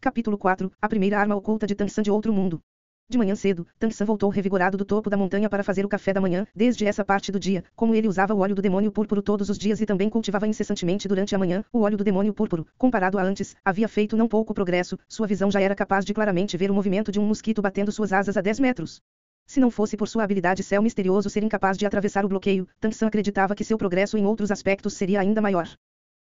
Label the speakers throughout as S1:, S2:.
S1: Capítulo 4. A primeira arma oculta de Tansan de outro mundo. De manhã cedo, Tansan voltou revigorado do topo da montanha para fazer o café da manhã. Desde essa parte do dia, como ele usava o óleo do demônio púrpuro todos os dias e também cultivava incessantemente durante a manhã, o óleo do demônio púrpuro, comparado a antes, havia feito não pouco progresso. Sua visão já era capaz de claramente ver o movimento de um mosquito batendo suas asas a 10 metros. Se não fosse por sua habilidade céu misterioso ser incapaz de atravessar o bloqueio, Tansan acreditava que seu progresso em outros aspectos seria ainda maior.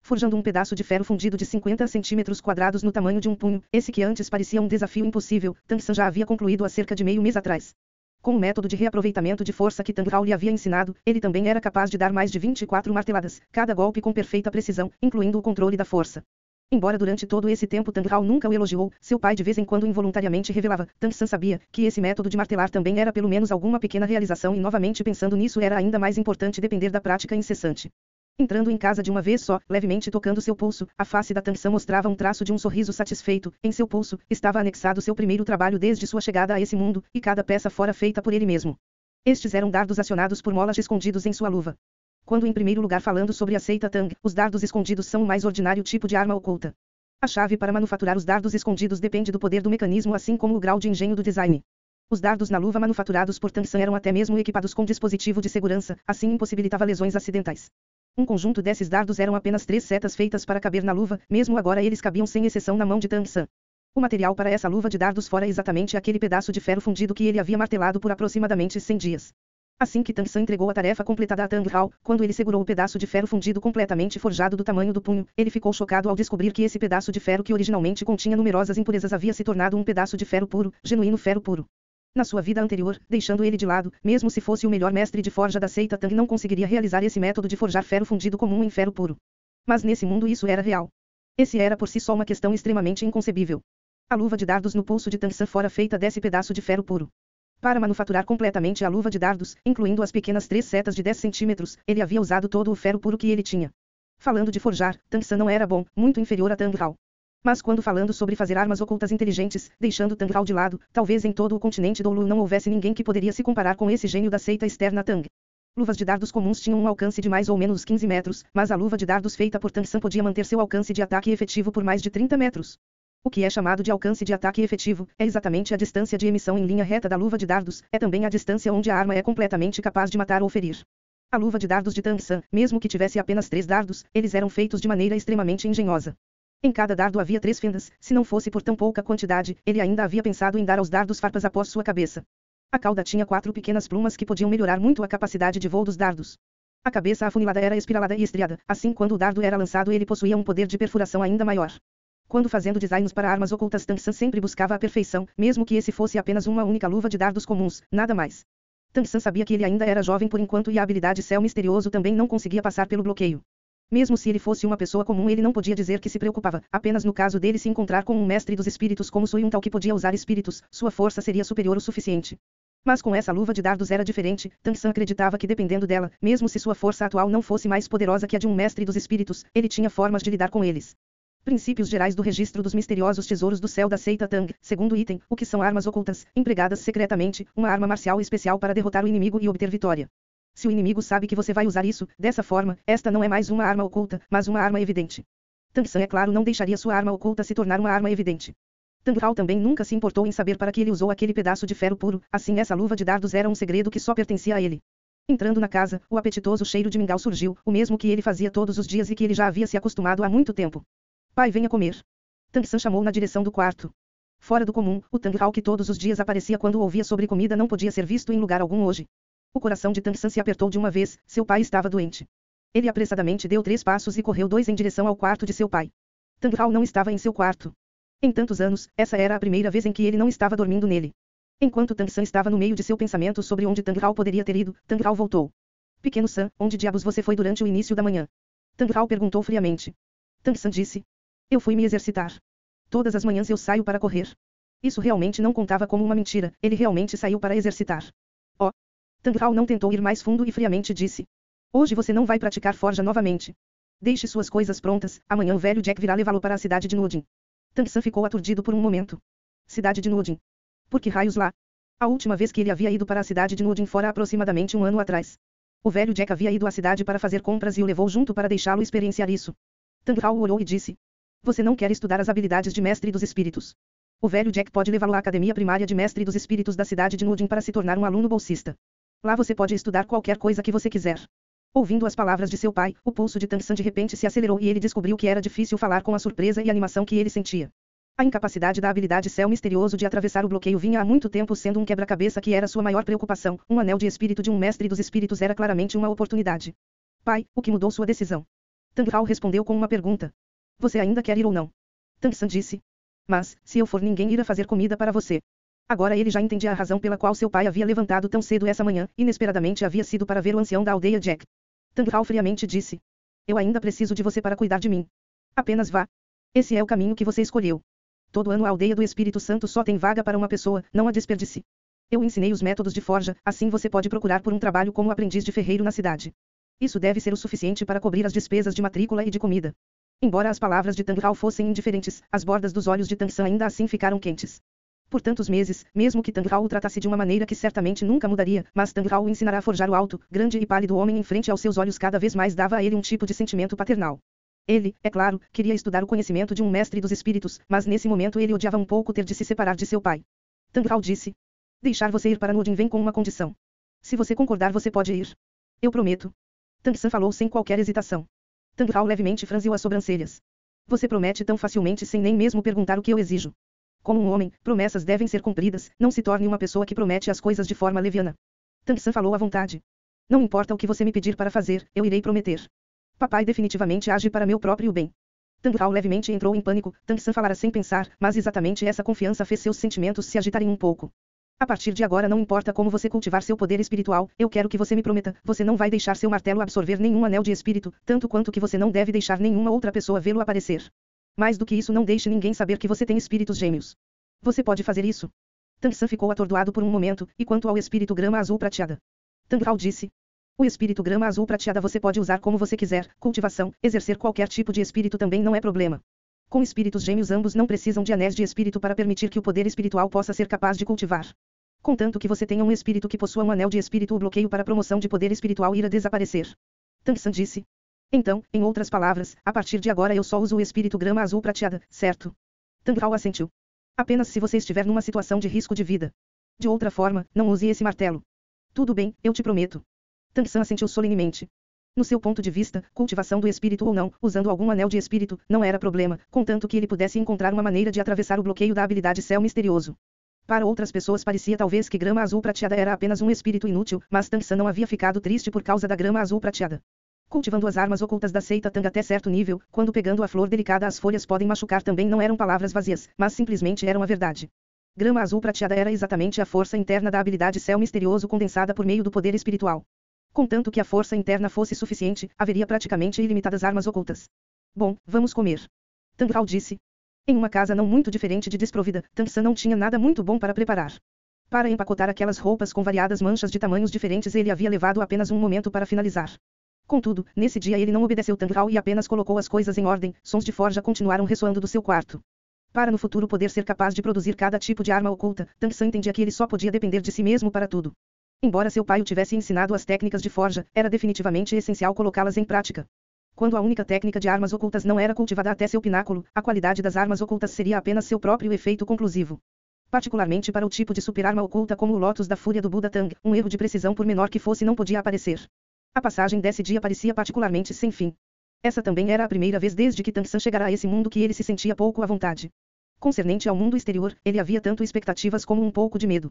S1: Forjando um pedaço de ferro fundido de 50 centímetros quadrados no tamanho de um punho, esse que antes parecia um desafio impossível, Tansan já havia concluído há cerca de meio mês atrás. Com o método de reaproveitamento de força que Tangrao lhe havia ensinado, ele também era capaz de dar mais de 24 marteladas, cada golpe com perfeita precisão, incluindo o controle da força. Embora durante todo esse tempo Tangrao nunca o elogiou, seu pai de vez em quando involuntariamente revelava, Tansan sabia, que esse método de martelar também era pelo menos alguma pequena realização e novamente pensando nisso era ainda mais importante depender da prática incessante. Entrando em casa de uma vez só, levemente tocando seu pulso, a face da Tansan mostrava um traço de um sorriso satisfeito. Em seu pulso, estava anexado seu primeiro trabalho desde sua chegada a esse mundo, e cada peça fora feita por ele mesmo. Estes eram dardos acionados por molas escondidos em sua luva. Quando em primeiro lugar falando sobre a seita Tang, os dardos escondidos são o mais ordinário tipo de arma oculta. A chave para manufaturar os dardos escondidos depende do poder do mecanismo assim como o grau de engenho do design. Os dardos na luva manufaturados por Tansan eram até mesmo equipados com dispositivo de segurança, assim impossibilitava lesões acidentais. Um conjunto desses dardos eram apenas 3 setas feitas para caber na luva, mesmo agora eles cabiam sem exceção na mão de Tansan. O material para essa luva de dardos fora exatamente aquele pedaço de ferro fundido que ele havia martelado por aproximadamente 100 dias. Assim que Tansan entregou a tarefa completada a Tangrao, quando ele segurou o pedaço de ferro fundido completamente forjado do tamanho do punho, ele ficou chocado ao descobrir que esse pedaço de ferro que originalmente continha numerosas impurezas havia se tornado um pedaço de ferro puro, genuíno ferro puro. Na sua vida anterior, deixando ele de lado, mesmo se fosse o melhor mestre de forja da seita Tang não conseguiria realizar esse método de forjar ferro fundido comum em ferro puro. Mas nesse mundo isso era real. Esse era por si só uma questão extremamente inconcebível. A luva de dardos no pulso de Tansan fora feita desse pedaço de ferro puro. Para manufaturar completamente a luva de dardos, incluindo as pequenas 3 setas de 10 centímetros, ele havia usado todo o ferro puro que ele tinha. Falando de forjar, Tansan não era bom, muito inferior a Tangrao. Mas quando falando sobre fazer armas ocultas inteligentes, deixando Tangrao de lado, talvez em todo o continente Doulu não houvesse ninguém que poderia se comparar com esse gênio da seita externa Tang. Luvas de dardos comuns tinham um alcance de mais ou menos 15 metros, mas a luva de dardos feita por Tansan podia manter seu alcance de ataque efetivo por mais de 30 metros. O que é chamado de alcance de ataque efetivo, é exatamente a distância de emissão em linha reta da luva de dardos, é também a distância onde a arma é completamente capaz de matar ou ferir. A luva de dardos de Tansan, mesmo que tivesse apenas 3 dardos, eles eram feitos de maneira extremamente engenhosa. Em cada dardo havia 3 fendas, se não fosse por tão pouca quantidade, ele ainda havia pensado em dar aos dardos farpas após sua cabeça. A cauda tinha 4 pequenas plumas que podiam melhorar muito a capacidade de voo dos dardos. A cabeça afunilada era espiralada e estriada, assim quando o dardo era lançado ele possuía um poder de perfuração ainda maior. Quando fazendo designs para armas ocultas Tansan sempre buscava a perfeição, mesmo que esse fosse apenas uma única luva de dardos comuns, nada mais. Tansan sabia que ele ainda era jovem por enquanto e a habilidade céu misterioso também não conseguia passar pelo bloqueio. Mesmo se ele fosse uma pessoa comum ele não podia dizer que se preocupava, apenas no caso dele se encontrar com um mestre dos espíritos como Sui um tal que podia usar espíritos, sua força seria superior o suficiente. Mas com essa luva de dardos era diferente, Tansan acreditava que dependendo dela, mesmo se sua força atual não fosse mais poderosa que a de um mestre dos espíritos, ele tinha formas de lidar com eles. Princípios gerais do registro dos misteriosos tesouros do céu da seita Tang, segundo item, o que são armas ocultas, empregadas secretamente, uma arma marcial especial para derrotar o inimigo e obter vitória. Se o inimigo sabe que você vai usar isso, dessa forma, esta não é mais uma arma oculta, mas uma arma evidente. Tansan é claro não deixaria sua arma oculta se tornar uma arma evidente. Tangrao também nunca se importou em saber para que ele usou aquele pedaço de ferro puro, assim essa luva de dardos era um segredo que só pertencia a ele. Entrando na casa, o apetitoso cheiro de mingau surgiu, o mesmo que ele fazia todos os dias e que ele já havia se acostumado há muito tempo. Pai, venha comer. Tansan chamou na direção do quarto. Fora do comum, o Tangrao que todos os dias aparecia quando ouvia sobre comida não podia ser visto em lugar algum hoje. O coração de Tansan se apertou de uma vez, seu pai estava doente. Ele apressadamente deu 3 passos e correu 2 em direção ao quarto de seu pai. Tangrao não estava em seu quarto. Em tantos anos, essa era a primeira vez em que ele não estava dormindo nele. Enquanto Tansan estava no meio de seu pensamento sobre onde Tangrao poderia ter ido, Tangrao voltou. Pequeno San, onde diabos você foi durante o início da manhã? Tangrao perguntou friamente. Tansan disse. Eu fui me exercitar. Todas as manhãs eu saio para correr. Isso realmente não contava como uma mentira, ele realmente saiu para exercitar. Oh! Tangrao não tentou ir mais fundo e friamente disse. Hoje você não vai praticar forja novamente. Deixe suas coisas prontas, amanhã o velho Jack virá levá-lo para a cidade de Nudin. Tansan ficou aturdido por um momento. Cidade de Nudin. Por que raios lá? A última vez que ele havia ido para a cidade de Nudin fora aproximadamente 1 ano atrás. O velho Jack havia ido à cidade para fazer compras e o levou junto para deixá-lo experienciar isso. Tangrao olhou e disse. Você não quer estudar as habilidades de Mestre dos Espíritos. O velho Jack pode levá-lo à academia primária de Mestre dos Espíritos da cidade de Nudin para se tornar um aluno bolsista. Lá você pode estudar qualquer coisa que você quiser. Ouvindo as palavras de seu pai, o pulso de Tang San de repente se acelerou e ele descobriu que era difícil falar com a surpresa e animação que ele sentia. A incapacidade da habilidade céu misterioso de atravessar o bloqueio vinha há muito tempo sendo um quebra-cabeça que era sua maior preocupação. Um anel de espírito de um mestre dos espíritos era claramente uma oportunidade. Pai, o que mudou sua decisão? Tang Hao respondeu com uma pergunta. Você ainda quer ir ou não? Tang San disse. Mas, se eu for, ninguém irá fazer comida para você. Agora ele já entendia a razão pela qual seu pai havia levantado tão cedo essa manhã. Inesperadamente havia sido para ver o ancião da aldeia Jack. Tang Hao friamente disse. Eu ainda preciso de você para cuidar de mim. Apenas vá. Esse é o caminho que você escolheu. Todo ano a aldeia do Espírito Santo só tem vaga para uma pessoa, não a desperdice. Eu ensinei os métodos de forja, assim você pode procurar por um trabalho como aprendiz de ferreiro na cidade. Isso deve ser o suficiente para cobrir as despesas de matrícula e de comida. Embora as palavras de Tang Hao fossem indiferentes, as bordas dos olhos de Tang San ainda assim ficaram quentes. Por tantos meses, mesmo que Tang Hao o tratasse de uma maneira que certamente nunca mudaria, mas Tang Hao o ensinará a forjar o alto, grande e pálido homem em frente aos seus olhos cada vez mais dava a ele um tipo de sentimento paternal. Ele, é claro, queria estudar o conhecimento de um mestre dos espíritos, mas nesse momento ele odiava um pouco ter de se separar de seu pai. Tang Hao disse. Deixar você ir para Nudin vem com uma condição. Se você concordar você pode ir. Eu prometo. Tang San falou sem qualquer hesitação. Tang Hao levemente franziu as sobrancelhas. Você promete tão facilmente sem nem mesmo perguntar o que eu exijo. Como um homem, promessas devem ser cumpridas, não se torne uma pessoa que promete as coisas de forma leviana. Tang San falou à vontade. Não importa o que você me pedir para fazer, eu irei prometer. Papai definitivamente age para meu próprio bem. Tang Hao levemente entrou em pânico. Tang San falara sem pensar, mas exatamente essa confiança fez seus sentimentos se agitarem um pouco. A partir de agora não importa como você cultivar seu poder espiritual, eu quero que você me prometa, você não vai deixar seu martelo absorver nenhum anel de espírito, tanto quanto que você não deve deixar nenhuma outra pessoa vê-lo aparecer. Mais do que isso, não deixe ninguém saber que você tem espíritos gêmeos. Você pode fazer isso? Tang San ficou atordoado por um momento, e quanto ao espírito grama azul prateada? Tang Hao disse. O espírito grama azul prateada você pode usar como você quiser, cultivação, exercer qualquer tipo de espírito também não é problema. Com espíritos gêmeos ambos não precisam de anéis de espírito para permitir que o poder espiritual possa ser capaz de cultivar. Contanto que você tenha um espírito que possua um anel de espírito, o bloqueio para a promoção de poder espiritual irá desaparecer. Tang San disse. Então, em outras palavras, a partir de agora eu só uso o espírito grama azul prateada, certo? Tang Hao assentiu. Apenas se você estiver numa situação de risco de vida. De outra forma, não use esse martelo. Tudo bem, eu te prometo. Tang San assentiu solenemente. No seu ponto de vista, cultivação do espírito ou não, usando algum anel de espírito, não era problema, contanto que ele pudesse encontrar uma maneira de atravessar o bloqueio da habilidade céu misterioso. Para outras pessoas parecia talvez que grama azul prateada era apenas um espírito inútil, mas Tang San não havia ficado triste por causa da grama azul prateada. Cultivando as armas ocultas da seita Tang até certo nível, quando pegando a flor delicada as folhas podem machucar também não eram palavras vazias, mas simplesmente eram a verdade. Grama azul prateada era exatamente a força interna da habilidade céu misterioso condensada por meio do poder espiritual. Contanto que a força interna fosse suficiente, haveria praticamente ilimitadas armas ocultas. Bom, vamos comer. Tang Hao disse. Em uma casa não muito diferente de desprovida, Tang San não tinha nada muito bom para preparar. Para empacotar aquelas roupas com variadas manchas de tamanhos diferentes ele havia levado apenas um momento para finalizar. Contudo, nesse dia ele não obedeceu Tang Hao e apenas colocou as coisas em ordem, sons de forja continuaram ressoando do seu quarto. Para no futuro poder ser capaz de produzir cada tipo de arma oculta, Tang San entendia que ele só podia depender de si mesmo para tudo. Embora seu pai o tivesse ensinado as técnicas de forja, era definitivamente essencial colocá-las em prática. Quando a única técnica de armas ocultas não era cultivada até seu pináculo, a qualidade das armas ocultas seria apenas seu próprio efeito conclusivo. Particularmente para o tipo de superarma oculta como o Lotus da Fúria do Buda Tang, um erro de precisão por menor que fosse não podia aparecer. A passagem desse dia parecia particularmente sem fim. Essa também era a primeira vez desde que Tang San chegara a esse mundo que ele se sentia pouco à vontade. Concernente ao mundo exterior, ele havia tanto expectativas como um pouco de medo.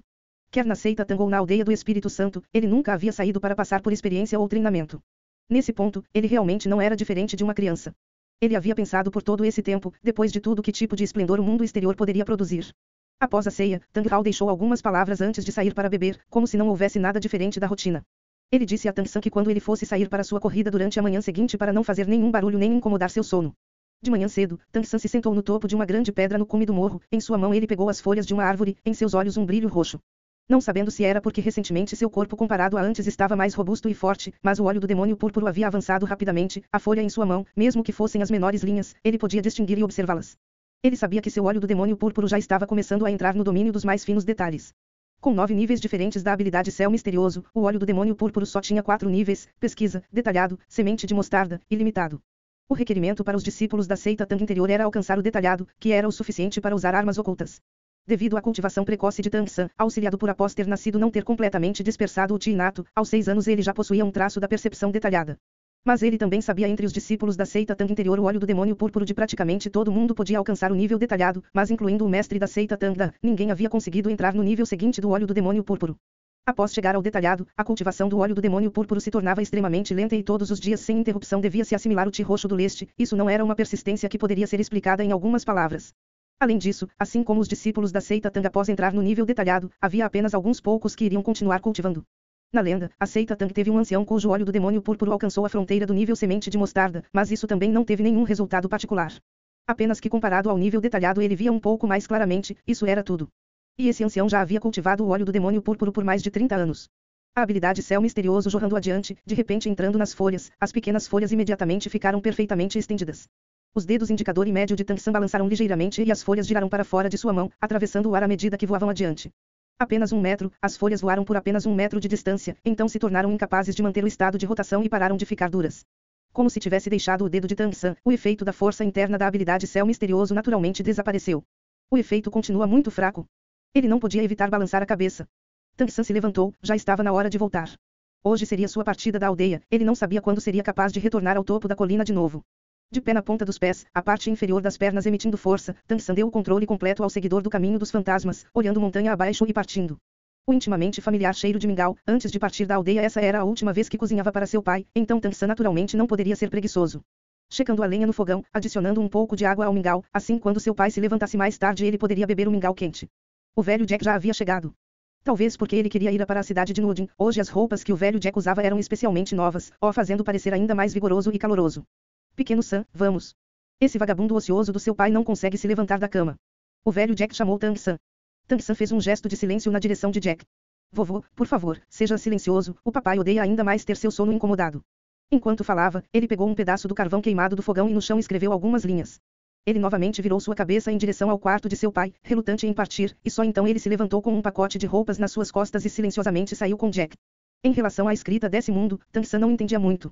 S1: Quer na seita Tang ou na aldeia do Espírito Santo, ele nunca havia saído para passar por experiência ou treinamento. Nesse ponto, ele realmente não era diferente de uma criança. Ele havia pensado por todo esse tempo, depois de tudo, que tipo de esplendor o mundo exterior poderia produzir. Após a ceia, Tang Hao deixou algumas palavras antes de sair para beber, como se não houvesse nada diferente da rotina. Ele disse a Tang San que quando ele fosse sair para sua corrida durante a manhã seguinte para não fazer nenhum barulho nem incomodar seu sono. De manhã cedo, Tang San se sentou no topo de uma grande pedra no cume do morro, em sua mão ele pegou as folhas de uma árvore, em seus olhos um brilho roxo. Não sabendo se era porque recentemente seu corpo comparado a antes estava mais robusto e forte, mas o óleo do demônio púrpuro havia avançado rapidamente, a folha em sua mão, mesmo que fossem as menores linhas, ele podia distinguir e observá-las. Ele sabia que seu óleo do demônio púrpuro já estava começando a entrar no domínio dos mais finos detalhes. Com 9 níveis diferentes da habilidade céu misterioso, o óleo do demônio púrpuro só tinha 4 níveis: pesquisa, detalhado, semente de mostarda, ilimitado. O requerimento para os discípulos da seita Tang interior era alcançar o detalhado, que era o suficiente para usar armas ocultas. Devido à cultivação precoce de Tang San, auxiliado por após ter nascido não ter completamente dispersado o Ti inato, aos 6 anos ele já possuía um traço da percepção detalhada. Mas ele também sabia entre os discípulos da seita Tang interior o óleo do demônio púrpuro de praticamente todo mundo podia alcançar o nível detalhado, mas incluindo o mestre da seita Tang Da, ninguém havia conseguido entrar no nível seguinte do óleo do demônio púrpuro. Após chegar ao detalhado, a cultivação do óleo do demônio púrpuro se tornava extremamente lenta e todos os dias sem interrupção devia se assimilar o Ti roxo do leste, isso não era uma persistência que poderia ser explicada em algumas palavras. Além disso, assim como os discípulos da seita Tang após entrar no nível detalhado, havia apenas alguns poucos que iriam continuar cultivando. Na lenda, a seita Tang teve um ancião cujo óleo do demônio púrpuro alcançou a fronteira do nível semente de mostarda, mas isso também não teve nenhum resultado particular. Apenas que comparado ao nível detalhado ele via um pouco mais claramente, isso era tudo. E esse ancião já havia cultivado o óleo do demônio púrpuro por mais de 30 anos. A habilidade céu misterioso jorrando adiante, de repente entrando nas folhas, as pequenas folhas imediatamente ficaram perfeitamente estendidas. Os dedos indicador e médio de Tang San balançaram ligeiramente e as folhas giraram para fora de sua mão, atravessando o ar à medida que voavam adiante. Apenas 1 metro, as folhas voaram por apenas 1 metro de distância, então se tornaram incapazes de manter o estado de rotação e pararam de ficar duras. Como se tivesse deixado o dedo de Tang San, o efeito da força interna da habilidade céu misterioso naturalmente desapareceu. O efeito continua muito fraco. Ele não podia evitar balançar a cabeça. Tang San se levantou, já estava na hora de voltar. Hoje seria sua partida da aldeia, ele não sabia quando seria capaz de retornar ao topo da colina de novo. De pé na ponta dos pés, a parte inferior das pernas emitindo força, Tang San deu o controle completo ao seguidor do caminho dos fantasmas, olhando montanha abaixo e partindo. O intimamente familiar cheiro de mingau, antes de partir da aldeia essa era a última vez que cozinhava para seu pai, então Tang San naturalmente não poderia ser preguiçoso. Checando a lenha no fogão, adicionando um pouco de água ao mingau, assim quando seu pai se levantasse mais tarde ele poderia beber o mingau quente. O velho Jack já havia chegado. Talvez porque ele queria ir para a cidade de Nudin, hoje as roupas que o velho Jack usava eram especialmente novas, o fazendo parecer ainda mais vigoroso e caloroso. Pequeno Sam, vamos. Esse vagabundo ocioso do seu pai não consegue se levantar da cama. O velho Jack chamou Tang San. Tang San fez um gesto de silêncio na direção de Jack. Vovô, por favor, seja silencioso, o papai odeia ainda mais ter seu sono incomodado. Enquanto falava, ele pegou um pedaço do carvão queimado do fogão e no chão escreveu algumas linhas. Ele novamente virou sua cabeça em direção ao quarto de seu pai, relutante em partir, e só então ele se levantou com um pacote de roupas nas suas costas e silenciosamente saiu com Jack. Em relação à escrita desse mundo, Tang San não entendia muito.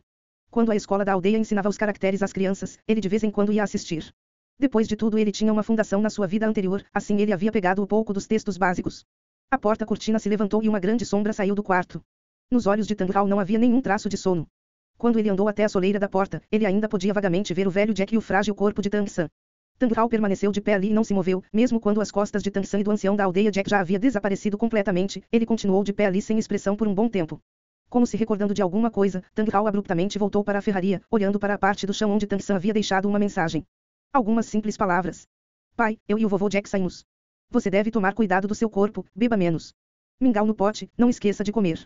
S1: Quando a escola da aldeia ensinava os caracteres às crianças, ele de vez em quando ia assistir. Depois de tudo ele tinha uma fundação na sua vida anterior, assim ele havia pegado um pouco dos textos básicos. A porta-cortina se levantou e uma grande sombra saiu do quarto. Nos olhos de Tang Hao não havia nenhum traço de sono. Quando ele andou até a soleira da porta, ele ainda podia vagamente ver o velho Jack e o frágil corpo de Tang San. Tang Hao permaneceu de pé ali e não se moveu, mesmo quando as costas de Tang San e do ancião da aldeia Jack já havia desaparecido completamente, ele continuou de pé ali sem expressão por um bom tempo. Como se recordando de alguma coisa, Tang Hao abruptamente voltou para a ferraria, olhando para a parte do chão onde Tang San havia deixado uma mensagem. Algumas simples palavras. Pai, eu e o vovô Jack saímos. Você deve tomar cuidado do seu corpo, beba menos. Mingau no pote, não esqueça de comer.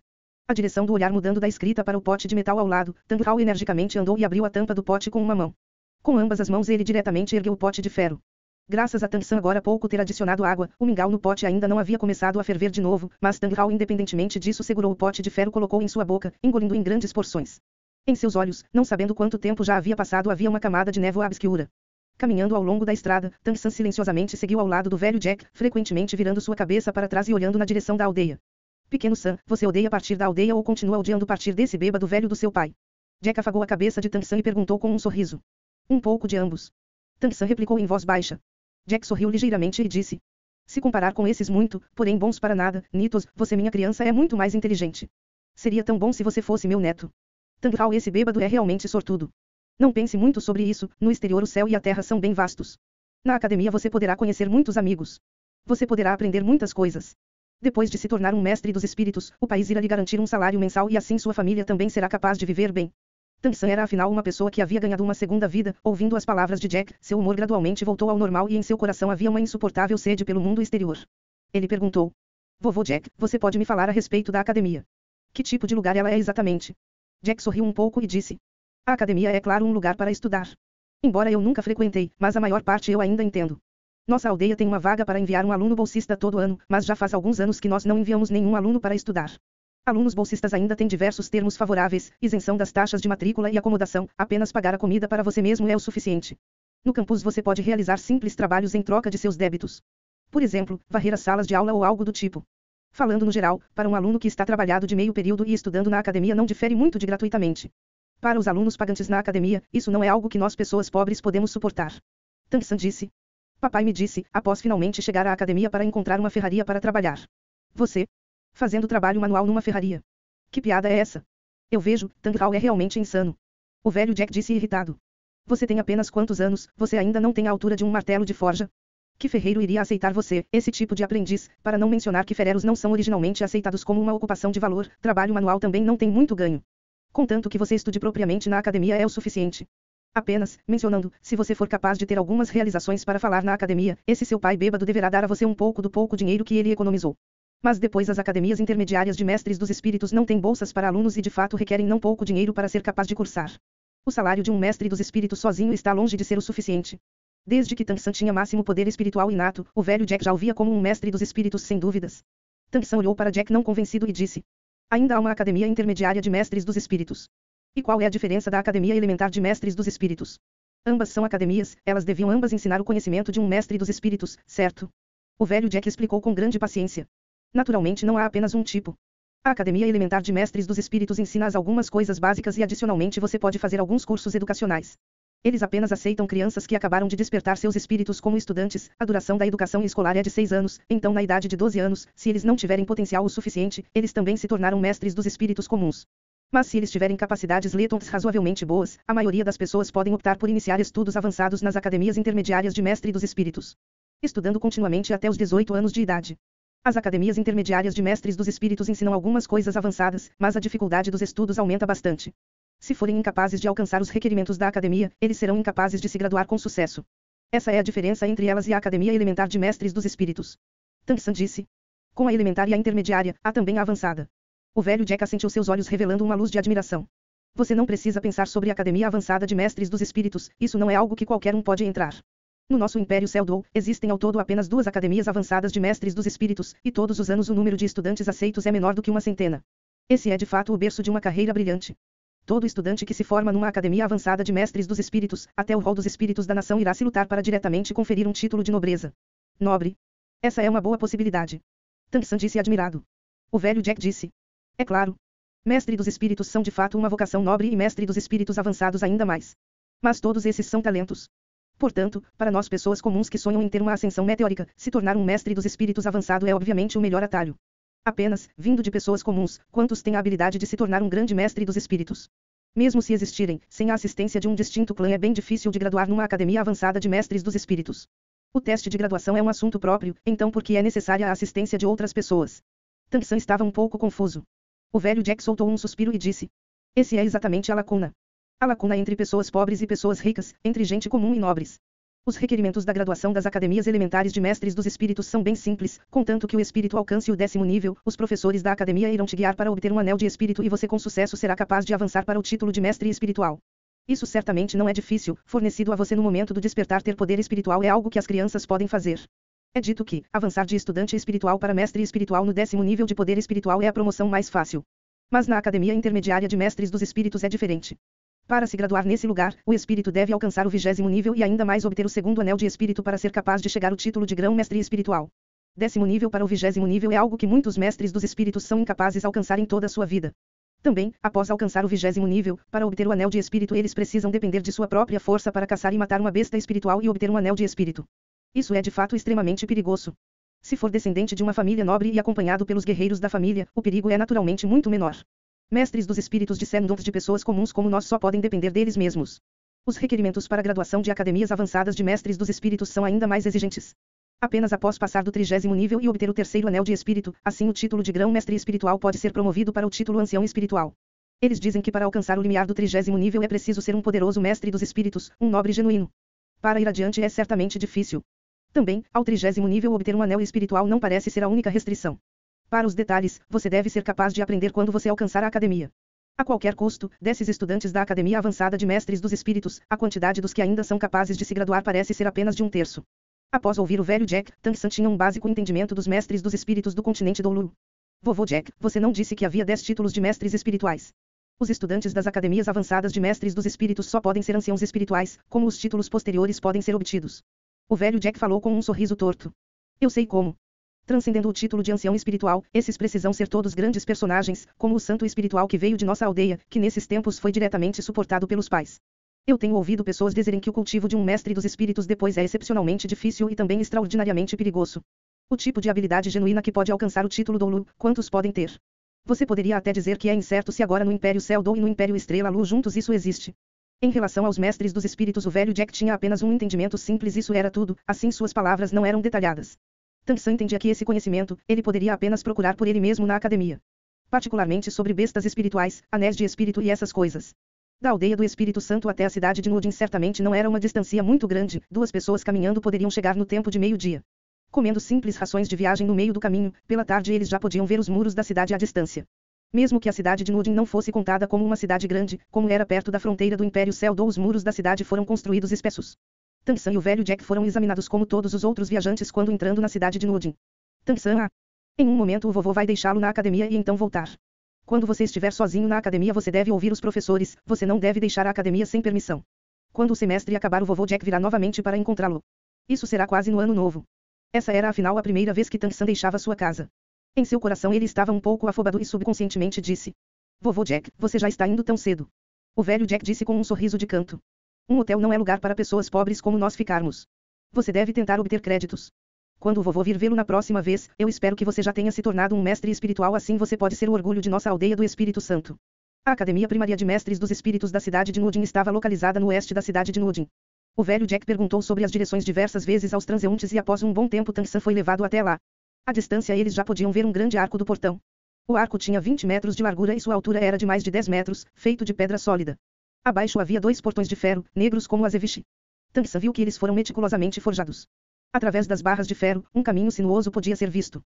S1: A direção do olhar mudando da escrita para o pote de metal ao lado, Tang Hao energicamente andou e abriu a tampa do pote com uma mão. Com ambas as mãos ele diretamente ergueu o pote de ferro. Graças a Tang San agora há pouco ter adicionado água, o mingau no pote ainda não havia começado a ferver de novo, mas Tang Hao independentemente disso segurou o pote de ferro e colocou em sua boca, engolindo em grandes porções. Em seus olhos, não sabendo quanto tempo já havia passado havia uma camada de névoa obscura. Caminhando ao longo da estrada, Tang San silenciosamente seguiu ao lado do velho Jack, frequentemente virando sua cabeça para trás e olhando na direção da aldeia. Pequeno Sam, você odeia partir da aldeia ou continua odiando partir desse bêbado velho do seu pai? Jack afagou a cabeça de Tang San e perguntou com um sorriso. Um pouco de ambos. Tang San replicou em voz baixa. Jack sorriu ligeiramente e disse. Se comparar com esses muito, porém bons para nada, Nitos, você minha criança é muito mais inteligente. Seria tão bom se você fosse meu neto. Tang Hao esse bêbado é realmente sortudo. Não pense muito sobre isso, no exterior o céu e a terra são bem vastos. Na academia você poderá conhecer muitos amigos. Você poderá aprender muitas coisas. Depois de se tornar um mestre dos espíritos, o país irá lhe garantir um salário mensal e assim sua família também será capaz de viver bem. Tang San era afinal uma pessoa que havia ganhado uma segunda vida, ouvindo as palavras de Jack, seu humor gradualmente voltou ao normal e em seu coração havia uma insuportável sede pelo mundo exterior. Ele perguntou. Vovô Jack, você pode me falar a respeito da academia? Que tipo de lugar ela é exatamente? Jack sorriu um pouco e disse. A academia é claro um lugar para estudar. Embora eu nunca frequentei, mas a maior parte eu ainda entendo. Nossa aldeia tem uma vaga para enviar um aluno bolsista todo ano, mas já faz alguns anos que nós não enviamos nenhum aluno para estudar. Alunos bolsistas ainda têm diversos termos favoráveis, isenção das taxas de matrícula e acomodação, apenas pagar a comida para você mesmo é o suficiente. No campus você pode realizar simples trabalhos em troca de seus débitos. Por exemplo, varrer as salas de aula ou algo do tipo. Falando no geral, para um aluno que está trabalhado de meio período e estudando na academia não difere muito de gratuitamente. Para os alunos pagantes na academia, isso não é algo que nós pessoas pobres podemos suportar. Tang-san disse. Papai me disse, após finalmente chegar à academia para encontrar uma ferraria para trabalhar. Você? Fazendo trabalho manual numa ferraria. Que piada é essa? Eu vejo, Tang Hao é realmente insano. O velho Jack disse irritado. Você tem apenas quantos anos, você ainda não tem a altura de um martelo de forja? Que ferreiro iria aceitar você, esse tipo de aprendiz, para não mencionar que ferreiros não são originalmente aceitados como uma ocupação de valor, trabalho manual também não tem muito ganho. Contanto que você estude propriamente na academia é o suficiente. Apenas, mencionando, se você for capaz de ter algumas realizações para falar na academia, esse seu pai bêbado deverá dar a você um pouco do pouco dinheiro que ele economizou. Mas depois as academias intermediárias de mestres dos espíritos não têm bolsas para alunos e de fato requerem não pouco dinheiro para ser capaz de cursar. O salário de um mestre dos espíritos sozinho está longe de ser o suficiente. Desde que Tang-san tinha máximo poder espiritual inato, o velho Jack já o via como um mestre dos espíritos sem dúvidas. Tang-san olhou para Jack não convencido e disse. Ainda há uma academia intermediária de mestres dos espíritos. E qual é a diferença da academia elementar de mestres dos espíritos? Ambas são academias, elas deviam ambas ensinar o conhecimento de um mestre dos espíritos, certo? O velho Jack explicou com grande paciência. Naturalmente não há apenas um tipo. A Academia Elementar de Mestres dos Espíritos ensina algumas coisas básicas e adicionalmente você pode fazer alguns cursos educacionais. Eles apenas aceitam crianças que acabaram de despertar seus espíritos como estudantes. A duração da educação escolar é de 6 anos, então na idade de 12 anos, se eles não tiverem potencial o suficiente, eles também se tornaram mestres dos espíritos comuns. Mas se eles tiverem capacidades letons razoavelmente boas, a maioria das pessoas podem optar por iniciar estudos avançados nas academias intermediárias de mestre dos espíritos, estudando continuamente até os 18 anos de idade. As academias intermediárias de mestres dos espíritos ensinam algumas coisas avançadas, mas a dificuldade dos estudos aumenta bastante. Se forem incapazes de alcançar os requerimentos da academia, eles serão incapazes de se graduar com sucesso. Essa é a diferença entre elas e a Academia Elementar de Mestres dos Espíritos. Tang-san disse. Com a elementar e a intermediária, há também a avançada. O velho Jack assentiu seus olhos revelando uma luz de admiração. Você não precisa pensar sobre a Academia Avançada de Mestres dos Espíritos, isso não é algo que qualquer um pode entrar. No nosso Império Seldou, existem ao todo apenas 2 academias avançadas de mestres dos espíritos, e todos os anos o número de estudantes aceitos é menor do que uma centena. Esse é de fato o berço de uma carreira brilhante. Todo estudante que se forma numa academia avançada de mestres dos espíritos, até o rol dos espíritos da nação irá se lutar para diretamente conferir um título de nobreza. Nobre. Essa é uma boa possibilidade. Tang-san disse admirado. O velho Jack disse. É claro. Mestre dos espíritos são de fato uma vocação nobre e mestre dos espíritos avançados ainda mais. Mas todos esses são talentos. Portanto, para nós pessoas comuns que sonham em ter uma ascensão meteórica, se tornar um mestre dos espíritos avançado é obviamente o melhor atalho. Apenas, vindo de pessoas comuns, quantos têm a habilidade de se tornar um grande mestre dos espíritos? Mesmo se existirem, sem a assistência de um distinto clã é bem difícil de graduar numa academia avançada de mestres dos espíritos. O teste de graduação é um assunto próprio, então por que é necessária a assistência de outras pessoas? Tang-san estava um pouco confuso. O velho Jack soltou um suspiro e disse. Esse é exatamente a lacuna. A lacuna entre pessoas pobres e pessoas ricas, entre gente comum e nobres. Os requerimentos da graduação das academias elementares de mestres dos espíritos são bem simples, contanto que o espírito alcance o 10º nível, os professores da academia irão te guiar para obter um anel de espírito e você com sucesso será capaz de avançar para o título de mestre espiritual. Isso certamente não é difícil, fornecido a você no momento do despertar ter poder espiritual é algo que as crianças podem fazer. É dito que, avançar de estudante espiritual para mestre espiritual no 10º nível de poder espiritual é a promoção mais fácil. Mas na academia intermediária de mestres dos espíritos é diferente. Para se graduar nesse lugar, o espírito deve alcançar o 20º nível e ainda mais obter o 2º anel de espírito para ser capaz de chegar ao título de grão-mestre espiritual. 10º nível para o 20º nível é algo que muitos mestres dos espíritos são incapazes de alcançar em toda a sua vida. Também, após alcançar o 20º nível, para obter o anel de espírito eles precisam depender de sua própria força para caçar e matar uma besta espiritual e obter um anel de espírito. Isso é de fato extremamente perigoso. Se for descendente de uma família nobre e acompanhado pelos guerreiros da família, o perigo é naturalmente muito menor. Mestres dos espíritos descendentes de pessoas comuns como nós só podem depender deles mesmos. Os requerimentos para a graduação de academias avançadas de mestres dos espíritos são ainda mais exigentes. Apenas após passar do 30º nível e obter o 3º anel de espírito, assim o título de grão-mestre espiritual pode ser promovido para o título ancião espiritual. Eles dizem que para alcançar o limiar do 30º nível é preciso ser um poderoso mestre dos espíritos, um nobre genuíno. Para ir adiante é certamente difícil. Também, ao 30º nível obter um anel espiritual não parece ser a única restrição. Para os detalhes, você deve ser capaz de aprender quando você alcançar a academia. A qualquer custo, desses estudantes da Academia Avançada de Mestres dos Espíritos, a quantidade dos que ainda são capazes de se graduar parece ser apenas de 1/3. Após ouvir o velho Jack, Tang-san tinha um básico entendimento dos mestres dos espíritos do continente Doulu. Vovô Jack, você não disse que havia 10 títulos de mestres espirituais. Os estudantes das academias avançadas de mestres dos espíritos só podem ser anciãos espirituais, como os títulos posteriores podem ser obtidos. O velho Jack falou com um sorriso torto. Eu sei como. Transcendendo o título de ancião espiritual, esses precisam ser todos grandes personagens, como o santo espiritual que veio de nossa aldeia, que nesses tempos foi diretamente suportado pelos pais. Eu tenho ouvido pessoas dizerem que o cultivo de um mestre dos espíritos depois é excepcionalmente difícil e também extraordinariamente perigoso. O tipo de habilidade genuína que pode alcançar o título Doulu, quantos podem ter? Você poderia até dizer que é incerto se agora no Império Céu Dou e no Império Estrela Lu juntos isso existe. Em relação aos mestres dos espíritos, o velho Jack tinha apenas um entendimento simples, isso era tudo, assim suas palavras não eram detalhadas. Tansan entendia que esse conhecimento, ele poderia apenas procurar por ele mesmo na academia. Particularmente sobre bestas espirituais, anéis de espírito e essas coisas. Da aldeia do Espírito Santo até a cidade de Nudin certamente não era uma distância muito grande, 2 pessoas caminhando poderiam chegar no tempo de meio-dia. Comendo simples rações de viagem no meio do caminho, pela tarde eles já podiam ver os muros da cidade à distância. Mesmo que a cidade de Nudin não fosse contada como uma cidade grande, como era perto da fronteira do Império Céu Dou, os muros da cidade foram construídos espessos. Tansan e o velho Jack foram examinados como todos os outros viajantes quando entrando na cidade de Nudin. Tansan, em um momento o vovô vai deixá-lo na academia e então voltar. Quando você estiver sozinho na academia você deve ouvir os professores, você não deve deixar a academia sem permissão. Quando o semestre acabar o vovô Jack virá novamente para encontrá-lo. Isso será quase no ano novo. Essa era afinal a primeira vez que Tansan deixava sua casa. Em seu coração ele estava um pouco afobado e subconscientemente disse: Vovô Jack, você já está indo tão cedo. O velho Jack disse com um sorriso de canto. Um hotel não é lugar para pessoas pobres como nós ficarmos. Você deve tentar obter créditos. Quando o vovô vir vê-lo na próxima vez, eu espero que você já tenha se tornado um mestre espiritual, assim você pode ser o orgulho de nossa aldeia do Espírito Santo. A Academia Primária de Mestres dos Espíritos da cidade de Nudin estava localizada no oeste da cidade de Nudin. O velho Jack perguntou sobre as direções diversas vezes aos transeuntes e após um bom tempo Tansan foi levado até lá. À distância eles já podiam ver um grande arco do portão. O arco tinha 20 metros de largura e sua altura era de mais de 10 metros, feito de pedra sólida. Abaixo havia 2 portões de ferro, negros como azeviche. Tansan viu que eles foram meticulosamente forjados. Através das barras de ferro, um caminho sinuoso podia ser visto.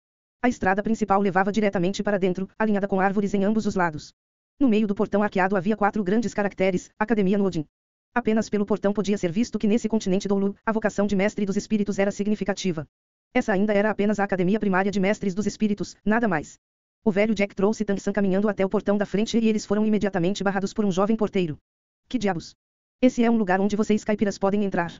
S1: A estrada principal levava diretamente para dentro, alinhada com árvores em ambos os lados. No meio do portão arqueado havia 4 grandes caracteres, Academia Nudin. Apenas pelo portão podia ser visto que nesse continente Doulu, a vocação de mestre dos espíritos era significativa. Essa ainda era apenas a Academia Primária de Mestres dos Espíritos, nada mais. O velho Jack trouxe Tansan caminhando até o portão da frente e eles foram imediatamente barrados por um jovem porteiro. Que diabos? Esse é um lugar onde vocês caipiras podem entrar.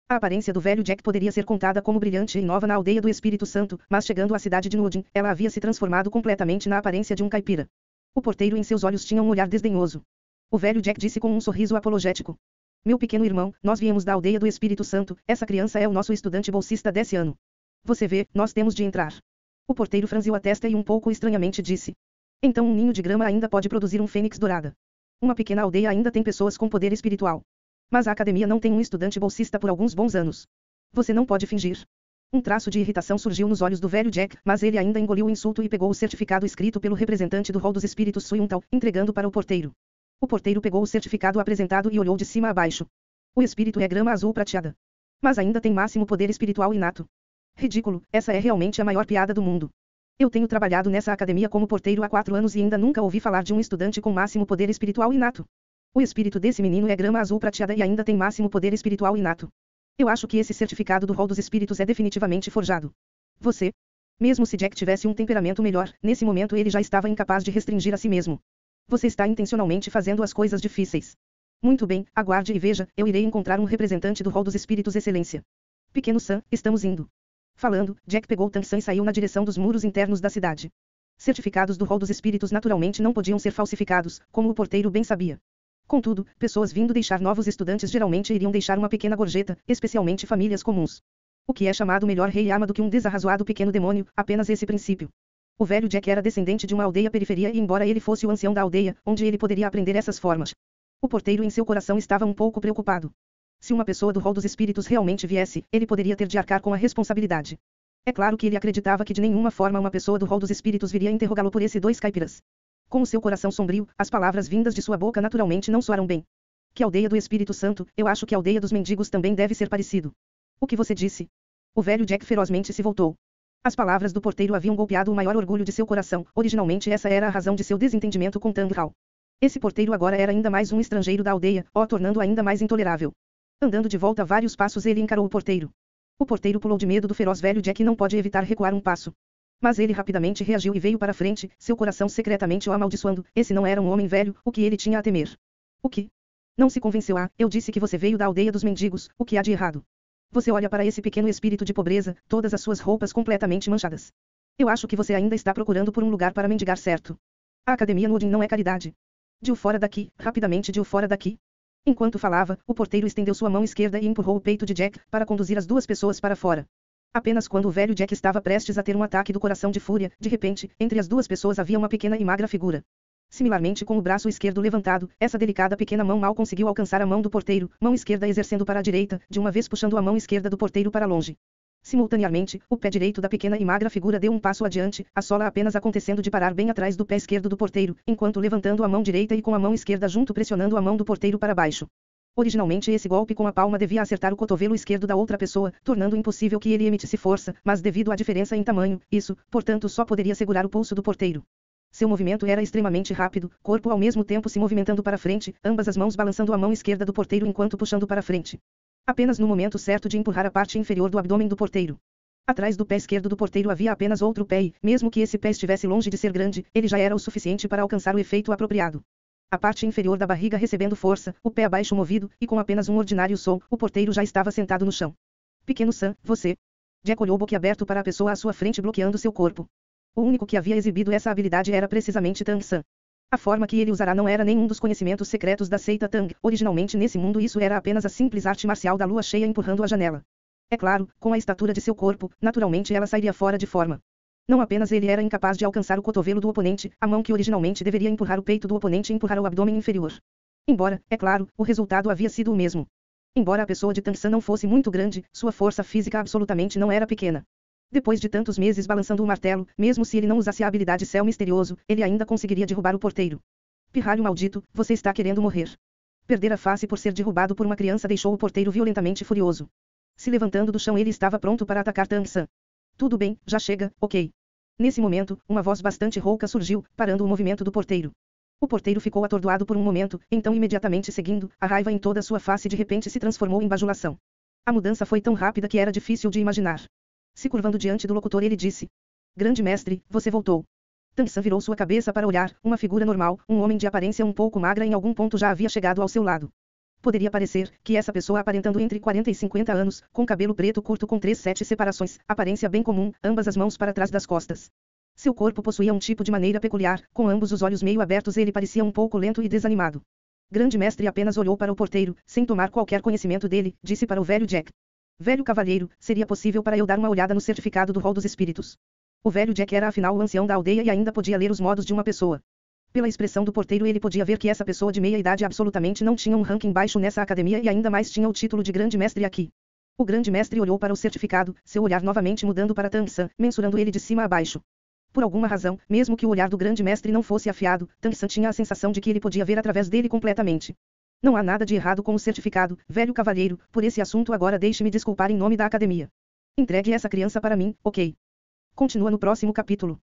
S1: A aparência do velho Jack poderia ser contada como brilhante e nova na aldeia do Espírito Santo, mas chegando à cidade de Nudin, ela havia se transformado completamente na aparência de um caipira. O porteiro em seus olhos tinha um olhar desdenhoso. O velho Jack disse com um sorriso apologético: Meu pequeno irmão, nós viemos da aldeia do Espírito Santo, essa criança é o nosso estudante bolsista desse ano. Você vê, nós temos de entrar. O porteiro franziu a testa e um pouco estranhamente disse: Então um ninho de grama ainda pode produzir um fênix dourada. Uma pequena aldeia ainda tem pessoas com poder espiritual. Mas a academia não tem um estudante bolsista por alguns bons anos. Você não pode fingir. Um traço de irritação surgiu nos olhos do velho Jack, mas ele ainda engoliu o insulto e pegou o certificado escrito pelo representante do rol dos espíritos Suyuntal, entregando para o porteiro. O porteiro pegou o certificado apresentado e olhou de cima a baixo. O espírito é grama azul prateada. Mas ainda tem máximo poder espiritual inato. Ridículo, essa é realmente a maior piada do mundo. Eu tenho trabalhado nessa academia como porteiro há 4 anos e ainda nunca ouvi falar de um estudante com máximo poder espiritual inato. O espírito desse menino é grama azul prateada e ainda tem máximo poder espiritual inato. Eu acho que esse certificado do rol dos espíritos é definitivamente forjado. Você? Mesmo se Jack tivesse um temperamento melhor, nesse momento ele já estava incapaz de restringir a si mesmo. Você está intencionalmente fazendo as coisas difíceis. Muito bem, aguarde e veja, eu irei encontrar um representante do rol dos espíritos excelência. Pequeno Sam, estamos indo. Falando, Jack pegou Tansan e saiu na direção dos muros internos da cidade. Certificados do rol dos espíritos naturalmente não podiam ser falsificados, como o porteiro bem sabia. Contudo, pessoas vindo deixar novos estudantes geralmente iriam deixar uma pequena gorjeta, especialmente famílias comuns. O que é chamado melhor rei ama do que um desarrazoado pequeno demônio, apenas esse princípio. O velho Jack era descendente de uma aldeia periferia e embora ele fosse o ancião da aldeia, onde ele poderia aprender essas formas. O porteiro em seu coração estava um pouco preocupado. Se uma pessoa do rol dos espíritos realmente viesse, ele poderia ter de arcar com a responsabilidade. É claro que ele acreditava que de nenhuma forma uma pessoa do rol dos espíritos viria interrogá-lo por esses 2 caipiras. Com o seu coração sombrio, as palavras vindas de sua boca naturalmente não soaram bem. Que aldeia do Espírito Santo, eu acho que a aldeia dos mendigos também deve ser parecido. O que você disse? O velho Jack ferozmente se voltou. As palavras do porteiro haviam golpeado o maior orgulho de seu coração, originalmente essa era a razão de seu desentendimento com Tanghal. Esse porteiro agora era ainda mais um estrangeiro da aldeia, tornando ainda mais intolerável. Andando de volta vários passos ele encarou o porteiro. O porteiro pulou de medo do feroz velho Jack e não pode evitar recuar um passo. Mas ele rapidamente reagiu e veio para frente, seu coração secretamente o amaldiçoando, esse não era um homem velho, o que ele tinha a temer. O que? Não se convenceu eu disse que você veio da aldeia dos mendigos, o que há de errado? Você olha para esse pequeno espírito de pobreza, todas as suas roupas completamente manchadas. Eu acho que você ainda está procurando por um lugar para mendigar, certo? A academia no Odin não é caridade. Diu fora daqui, rapidamente Diu fora daqui. Enquanto falava, o porteiro estendeu sua mão esquerda e empurrou o peito de Jack, para conduzir as duas pessoas para fora. Apenas quando o velho Jack estava prestes a ter um ataque do coração de fúria, de repente, entre as duas pessoas havia uma pequena e magra figura. Similarmente com o braço esquerdo levantado, essa delicada pequena mão mal conseguiu alcançar a mão do porteiro, mão esquerda exercendo para a direita, de uma vez puxando a mão esquerda do porteiro para longe. Simultaneamente, o pé direito da pequena e magra figura deu um passo adiante, a sola apenas acontecendo de parar bem atrás do pé esquerdo do porteiro, enquanto levantando a mão direita e com a mão esquerda junto pressionando a mão do porteiro para baixo. Originalmente esse golpe com a palma devia acertar o cotovelo esquerdo da outra pessoa, tornando impossível que ele emitisse força, mas devido à diferença em tamanho, isso, portanto, só poderia segurar o pulso do porteiro. Seu movimento era extremamente rápido, corpo ao mesmo tempo se movimentando para frente, ambas as mãos balançando a mão esquerda do porteiro enquanto puxando para frente. Apenas no momento certo de empurrar a parte inferior do abdômen do porteiro. Atrás do pé esquerdo do porteiro havia apenas outro pé e, mesmo que esse pé estivesse longe de ser grande, ele já era o suficiente para alcançar o efeito apropriado. A parte inferior da barriga recebendo força, o pé abaixo movido, e com apenas um ordinário som, o porteiro já estava sentado no chão. Pequeno Sam, você. Jack olhou boquiaberto para a pessoa à sua frente bloqueando seu corpo. O único que havia exibido essa habilidade era precisamente Tang San. A forma que ele usará não era nenhum dos conhecimentos secretos da seita Tang. Originalmente nesse mundo isso era apenas a simples arte marcial da lua cheia empurrando a janela. É claro, com a estatura de seu corpo, naturalmente ela sairia fora de forma. Não apenas ele era incapaz de alcançar o cotovelo do oponente, a mão que originalmente deveria empurrar o peito do oponente empurrar o abdômen inferior. Embora, é claro, o resultado havia sido o mesmo. Embora a pessoa de Tang San não fosse muito grande, sua força física absolutamente não era pequena. Depois de tantos meses balançando o martelo, mesmo se ele não usasse a habilidade Céu Misterioso, ele ainda conseguiria derrubar o porteiro. Pirralho maldito, você está querendo morrer. Perder a face por ser derrubado por uma criança deixou o porteiro violentamente furioso. Se levantando do chão ele estava pronto para atacar Tang San. Tudo bem, já chega, ok. Nesse momento, uma voz bastante rouca surgiu, parando o movimento do porteiro. O porteiro ficou atordoado por um momento, então imediatamente seguindo, a raiva em toda a sua face de repente se transformou em bajulação. A mudança foi tão rápida que era difícil de imaginar. Se curvando diante do locutor ele disse: Grande mestre, você voltou. Tang San virou sua cabeça para olhar, uma figura normal, um homem de aparência um pouco magra em algum ponto já havia chegado ao seu lado. Poderia parecer que essa pessoa aparentando entre 40 e 50 anos, com cabelo preto curto com 7 separações, aparência bem comum, ambas as mãos para trás das costas. Seu corpo possuía um tipo de maneira peculiar, com ambos os olhos meio abertos ele parecia um pouco lento e desanimado. Grande mestre apenas olhou para o porteiro, sem tomar qualquer conhecimento dele, disse para o velho Jack. Velho cavalheiro, seria possível para eu dar uma olhada no certificado do rol dos espíritos. O velho Jack era afinal o ancião da aldeia e ainda podia ler os modos de uma pessoa. Pela expressão do porteiro ele podia ver que essa pessoa de meia idade absolutamente não tinha um ranking baixo nessa academia e ainda mais tinha o título de grande mestre aqui. O grande mestre olhou para o certificado, seu olhar novamente mudando para Tang San, mensurando ele de cima a baixo. Por alguma razão, mesmo que o olhar do grande mestre não fosse afiado, Tang San tinha a sensação de que ele podia ver através dele completamente. Não há nada de errado com o certificado, velho cavalheiro, por esse assunto agora deixe-me desculpar em nome da academia. Entregue essa criança para mim, ok? Continua no próximo capítulo.